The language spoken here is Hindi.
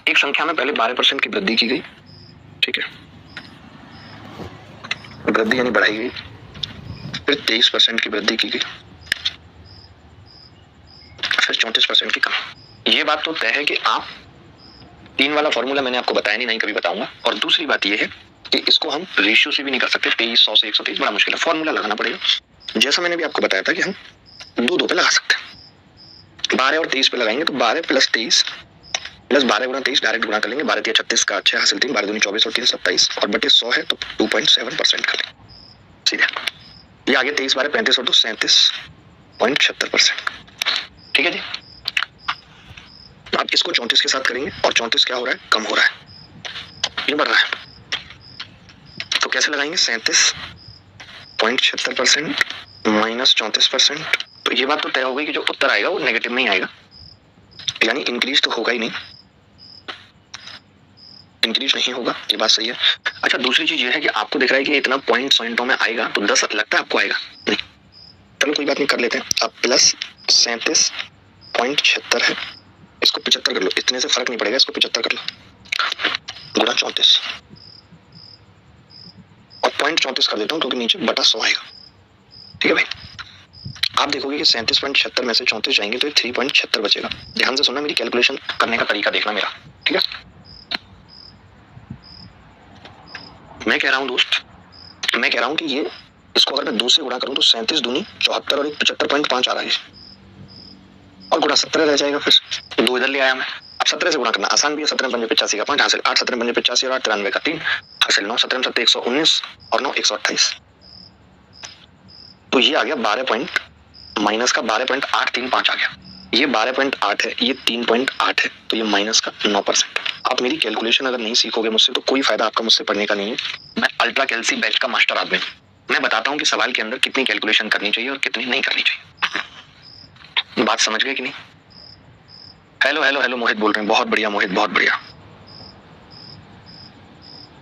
एक संख्या में पहले 12% की वृद्धि की गई, ठीक है, वृद्धि यानी बढ़ाई गई, फिर 23% की वृद्धि की गई, फिर 34% की कम। ये बात तो तय है कि आप 3 वाला फॉर्मूला मैंने आपको बताया नहीं कभी बताऊंगा। और दूसरी बात ये है कि इसको हम रेशियो से भी नहीं कर सकते, 2300 से 123 बड़ा मुश्किल है, फॉर्मूला लगाना पड़ेगा। जैसा मैंने भी आपको बताया था कि हम 2 पे लगा सकते हैं, 12 और 23 पे लगाएंगे तो 12 प्लस 23 प्लस 12 गुना 23 डायरेक्ट गुना कर लेंगे, 12 3 36 का 6 हासिल 3, 12 दूनी 24 और 3 27 और बटे 100 है तो 2.7% कर लेंगे सीधे। ये आगे 23 12 35 और 2 37.76%, ठीक है जी। अब इसको 34 के साथ करेंगे और 34 क्या हो रहा है, कम हो रहा है, ये बढ़ रहा है, तो कैसे लगाएंगे, 37.76% माइनस 34%। तो ये बात तो तय हो गई कि जो उत्तर आएगा वो नेगेटिव में ही आएगा, यानी इंक्रीज तो होगा ही नहीं, इंक्रीज नहीं होगा, ये बात सही है। अच्छा, दूसरी चीज ये है कि आपको दिख रहा है कि इतना पॉइंटों में आएगा, तो 10 लगता है आपको आएगा नहीं, चलो कोई बात नहीं, कर लेते हैं। अब प्लस 37.76 है, इसको 75 कर लो, इतने से फर्क नहीं पड़ेगा, इसको 75 कर लो गुणा 34 और 0.34 कर देता हूँ क्योंकि नीचे बटा 100 आएगा, ठीक है भाई। आप देखोगे कि 37.76 में से 34 जाएंगे तो 3.76 बचेगा। ध्यान से सुनना, मेरी कैलकुलेशन करने का तरीका देखना मेरा, ठीक है। मैं कह रहा हूं दोस्त, मैं कह रहा हूं कि ये इसको अगर मैं 2 से गुणा करूं तो 37 दूनी 74 और 75.5 आ रहा है और गुणा 17 रह जाएगा, फिर 2 इधर ले आया मैं। अब 17 से गुणा करना आसान भी है, 17 पंजे 85 का पॉइंट हासिल, 8 17 पंजे 85 और 8 93 का 3 हासिल, 9 17 7 119 और 9 128, तो ये आ गया 12 पॉइंट माइनस का 12.835 आ गया। ये 12.8 है, ये 3.8 है, तो ये माइनस का 9%। आप मेरी कैलकुलेशन अगर नहीं सीखोगे मुझसे तो कोई फायदा आपका मुझसे पढ़ने का नहीं है। मैं अल्ट्रा कैल्सी बैच का मास्टर आदमी, मैं बताता हूँ कि सवाल के अंदर कितनी कैलकुलेशन करनी चाहिए और कितनी नहीं करनी चाहिए। बात समझ गए कि नहीं? हेलो हेलो हेलो मोहित बोल रहे हैं, बहुत बढ़िया मोहित, बहुत बढ़िया।